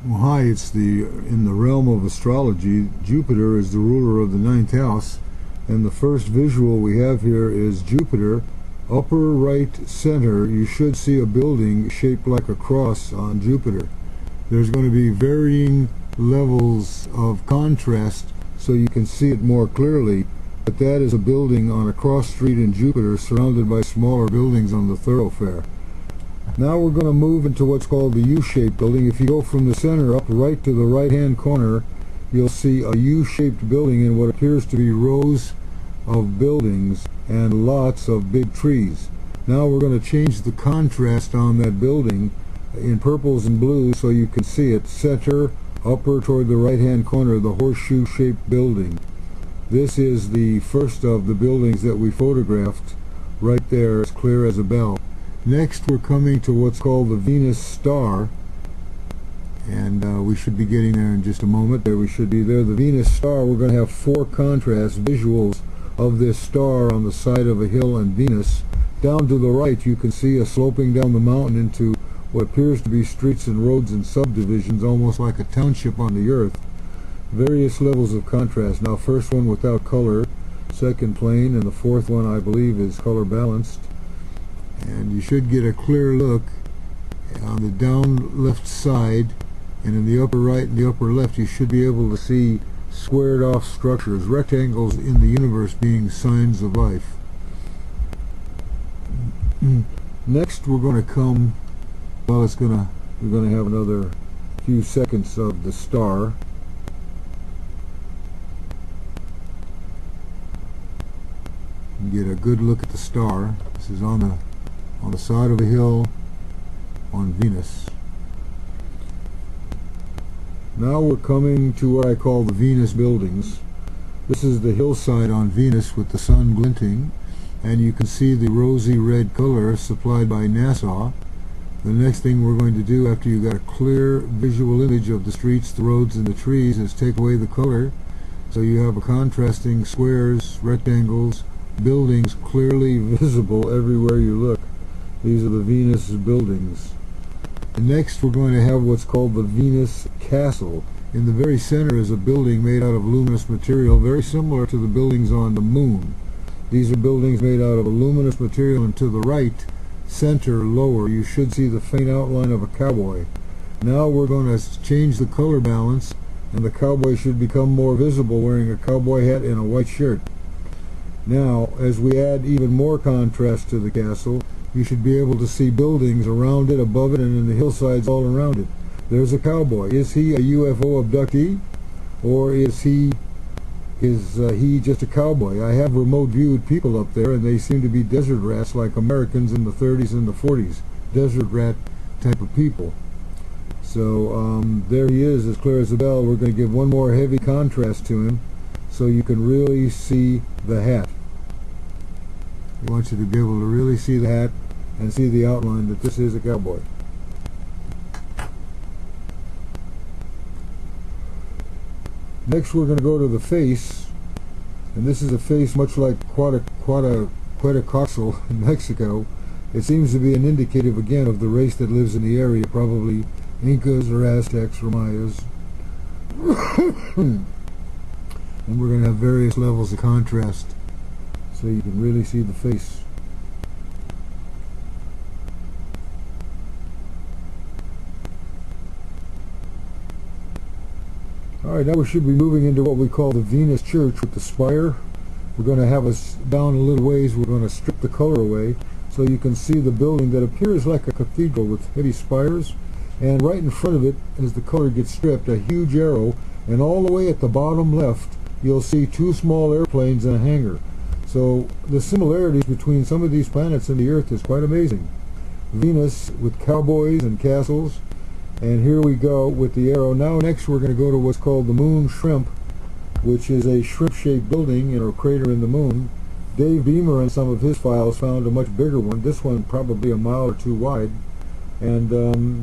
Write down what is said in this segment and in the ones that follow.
Well, hi, in the realm of astrology, Jupiter is the ruler of the ninth house, and the first visual we have here is Jupiter, upper right center. You should see a building shaped like a cross on Jupiter. There's going to be varying levels of contrast so you can see it more clearly, but that is a building on a cross street in Jupiter surrounded by smaller buildings on the thoroughfare. Now we're going to move into what's called the U-shaped building. If you go from the center up right to the right-hand corner, you'll see a U-shaped building in what appears to be rows of buildings and lots of big trees. Now we're going to change the contrast on that building in purples and blues so you can see it. Center, upper toward the right-hand corner, the horseshoe-shaped building. This is the first of the buildings that we photographed right there, as clear as a bell. Next we're coming to what's called the Venus star, and we should be getting there in just a moment. There we should be there. The Venus star, we're going to have four contrast visuals of this star on the side of a hill and Venus. Down to the right you can see a sloping down the mountain into what appears to be streets and roads and subdivisions, almost like a township on the earth. Various levels of contrast. Now first one without color, second plain, and the fourth one I believe is color balanced. And you should get a clear look on the down left side, and in the upper right and the upper left you should be able to see squared off structures, rectangles in the universe being signs of life. Next we're going to come, well we're going to have another few seconds of the star. Get a good look at the star. This is on the side of a hill on Venus. Now we're coming to what I call the Venus buildings. This is the hillside on Venus with the sun glinting, and you can see the rosy red color supplied by NASA. The next thing we're going to do after you've got a clear visual image of the streets, the roads, and the trees is take away the color, so you have a contrasting squares, rectangles, buildings clearly visible everywhere you look. These are the Venus buildings. And next we're going to have what's called the Venus castle. In the very center is a building made out of luminous material, very similar to the buildings on the moon. These are buildings made out of a luminous material, and to the right, center, lower, you should see the faint outline of a cowboy. Now we're going to change the color balance, and the cowboy should become more visible wearing a cowboy hat and a white shirt. Now, as we add even more contrast to the castle, you should be able to see buildings around it, above it, and in the hillsides all around it. There's a cowboy. Is he a UFO abductee, or is he just a cowboy? I have remote viewed people up there, and they seem to be desert rats like Americans in the 30s and the 40s. Desert rat type of people. So there he is, as clear as a bell. We're going to give one more heavy contrast to him so you can really see the hat. I want you to be able to really see the hat and see the outline that this is a cowboy. Next we're going to go to the face, and this is a face much like Quetzalcoatl in Mexico. It seems to be an indicative again of the race that lives in the area, probably Incas or Aztecs or Mayas. And we're going to have various levels of contrast so you can really see the face. Alright, now we should be moving into what we call the Venus Church with the spire. We're going to have us down a little ways. We're going to strip the color away so you can see the building that appears like a cathedral with heavy spires, and right in front of it, as the color gets stripped, a huge arrow, and all the way at the bottom left you'll see two small airplanes and a hangar. So the similarities between some of these planets and the Earth is quite amazing. Venus with cowboys and castles, and here we go with the arrow. Now next we're going to go to what's called the Moon Shrimp, which is a shrimp-shaped building in a crater in the moon. Dave Beamer and some of his files found a much bigger one. This one probably a mile or two wide, and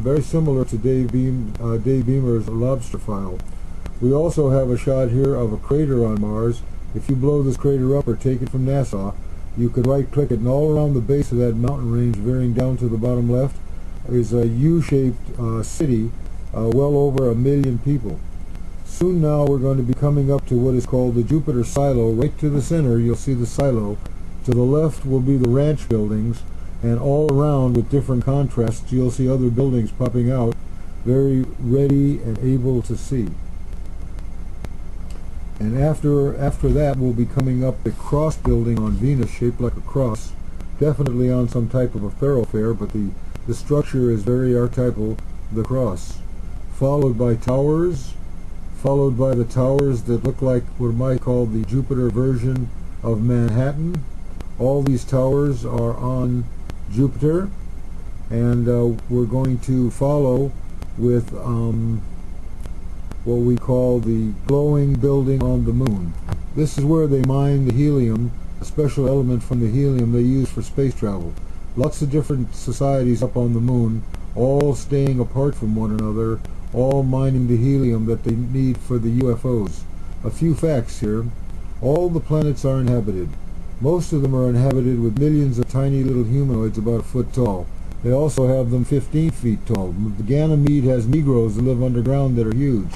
very similar to Dave Beamer's lobster file. We also have a shot here of a crater on Mars. If you blow this crater up or take it from NASA, you could right-click it, and all around the base of that mountain range, veering down to the bottom left, is a U-shaped city well over 1 million people. Soon now we're going to be coming up to what is called the Jupiter silo. Right to the center you'll see the silo. To the left will be the ranch buildings, and all around with different contrasts you'll see other buildings popping out, very ready and able to see. And after that we'll be coming up the cross building on Venus, shaped like a cross, definitely on some type of a thoroughfare, but the structure is very archetypal, the cross. Followed by towers, followed by the towers that look like what I might call the Jupiter version of Manhattan. All these towers are on Jupiter, and we're going to follow with what we call the glowing building on the moon. This is where they mine the helium, a special element from the helium they use for space travel. Lots of different societies up on the moon, all staying apart from one another, all mining the helium that they need for the UFOs. A few facts here. All the planets are inhabited. Most of them are inhabited with millions of tiny little humanoids about a foot tall. They also have them 15 feet tall. The Ganymede has Negroes that live underground that are huge.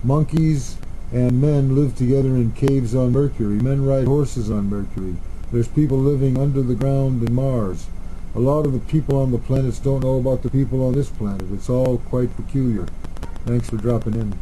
Monkeys and men live together in caves on Mercury. Men ride horses on Mercury. There's people living under the ground in Mars. A lot of the people on the planets don't know about the people on this planet. It's all quite peculiar. Thanks for dropping in.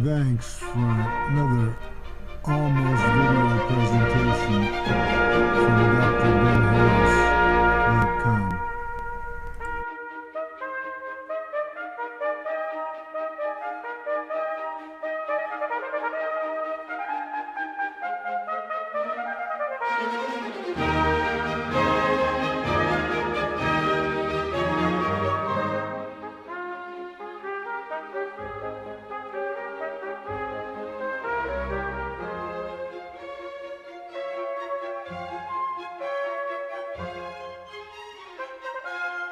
Thanks for another almost video presentation from Dr. Ben Harris.